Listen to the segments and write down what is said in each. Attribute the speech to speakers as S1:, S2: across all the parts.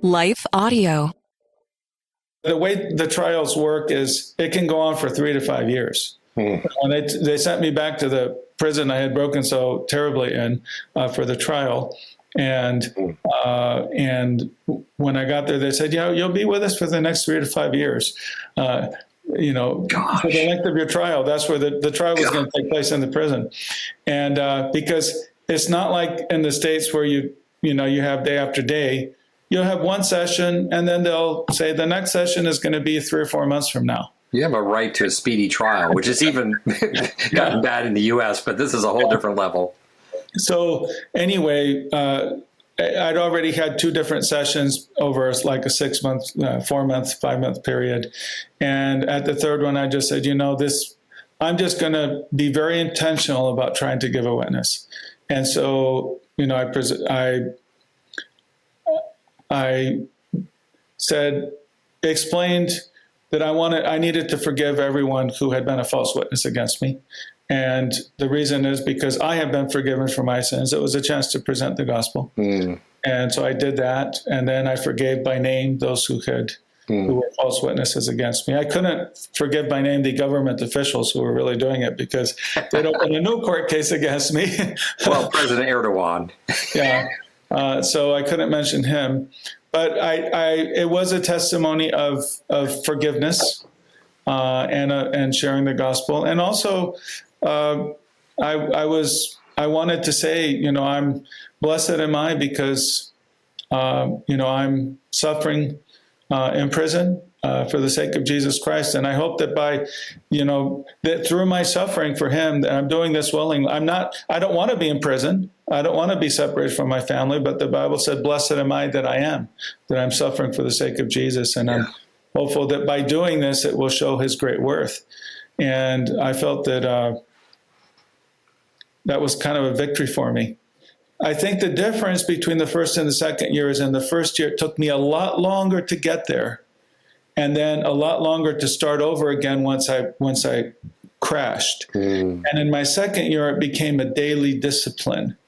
S1: Life Audio.
S2: The way the trials work is it can go on for 3 to 5 years. When they sent me back to the prison I had broken so terribly in for the trial. And when I got there, they said, "Yeah, you'll be with us for the next 3 to 5 years. For the length of your trial." That's where the trial was going to take place in the prison. And because it's not like in the States where you have day after day. You'll have one session, and then they'll say the next session is going to be 3 or 4 months from now.
S3: You have a right to a speedy trial, which is even gotten bad in the U.S., but this is a whole different level.
S2: So anyway, I'd already had 2 different sessions over like a 6 month, 4 month, 5 month period. And at the third one, I just said, I'm just going to be very intentional about trying to give a witness. And so, I explained that I needed to forgive everyone who had been a false witness against me. And the reason is because I have been forgiven for my sins. It was a chance to present the gospel. And so I did that. And then I forgave by name those who were false witnesses against me. I couldn't forgive by name the government officials who were really doing it because they'd opened a new court case against me.
S3: Well, President Erdogan.
S2: Yeah. So I couldn't mention him, but it was a testimony of forgiveness and sharing the gospel, and also I wanted to say, I'm blessed am I because I'm suffering in prison for the sake of Jesus Christ, and I hope that that through my suffering for Him, that I'm doing this willingly. I don't want to be in prison. I don't want to be separated from my family, but the Bible said, "Blessed am I that I'm suffering for the sake of Jesus." And I'm hopeful that by doing this, it will show His great worth. And I felt that that was kind of a victory for me. I think the difference between the first and the second year is in the first year, it took me a lot longer to get there, and then a lot longer to start over again once I crashed. And in my second year, it became a daily discipline.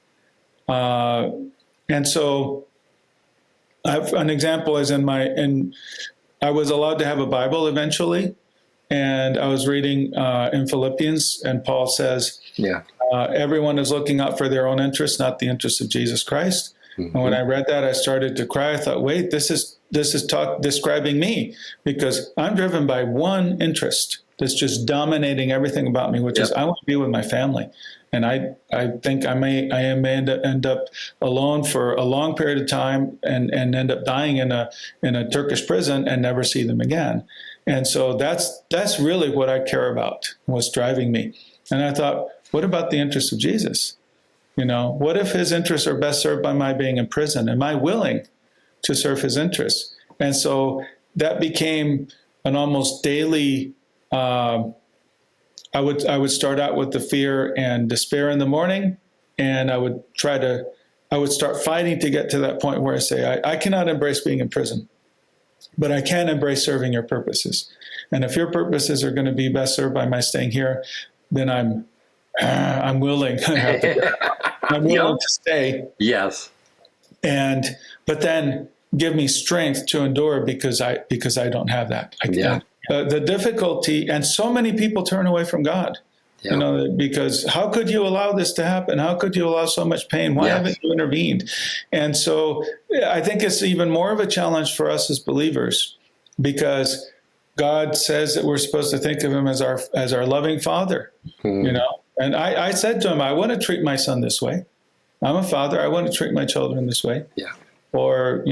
S2: And so an example is I was allowed to have a Bible eventually, and I was reading in Philippians, and Paul says, everyone is looking out for their own interests, not the interests of Jesus Christ. And when I read that, I started to cry. I thought, wait, this is describing me, because I'm driven by one interest that's just dominating everything about me, which is I want to be with my family. And I think I may end up alone for a long period of time and end up dying in a Turkish prison and never see them again. And so that's really what I care about, what's driving me. And I thought, what about the interests of Jesus? What if His interests are best served by my being in prison? Am I willing to serve His interests? And so that became an almost daily. I would start out with the fear and despair in the morning, and I would start fighting to get to that point where I say, I cannot embrace being in prison, but I can embrace serving your purposes. And if your purposes are going to be best served by my staying here, then I'm willing. I'm willing to stay.
S3: Yes.
S2: But then give me strength to endure because I don't have that. The difficulty, and so many people turn away from God, because how could you allow this to happen? How could you allow so much pain? Why haven't you intervened? And so I think it's even more of a challenge for us as believers, because God says that we're supposed to think of Him as our loving Father, And I said to him, I want to treat my son this way. I'm a father. I want to treat my children this way.
S3: Yeah.
S2: Or,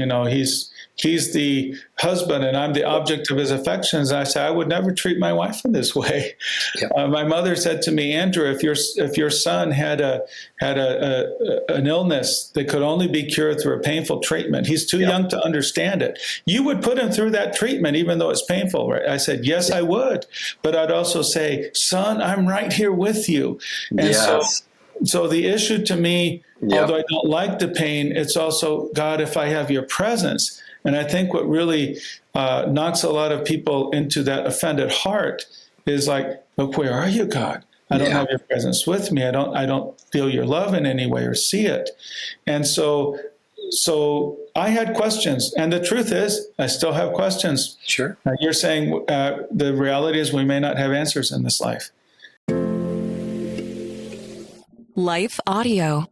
S2: he's the husband and I'm the object of his affections. I say, I would never treat my wife in this way. Yeah. My mother said to me, Andrew, if your son had an illness that could only be cured through a painful treatment, he's too young to understand it. You would put him through that treatment, even though it's painful, right? I said, yes, I would. But I'd also say, son, I'm right here with you. And so the issue to me, although I don't like the pain, it's also, God, if I have your presence. And I think what really knocks a lot of people into that offended heart is like, look, where are you, God? I don't have your presence with me. I don't feel your love in any way or see it. And so so I had questions, and the truth is, I still have questions.
S3: Sure.
S2: You're saying the reality is we may not have answers in this life.
S1: Life Audio.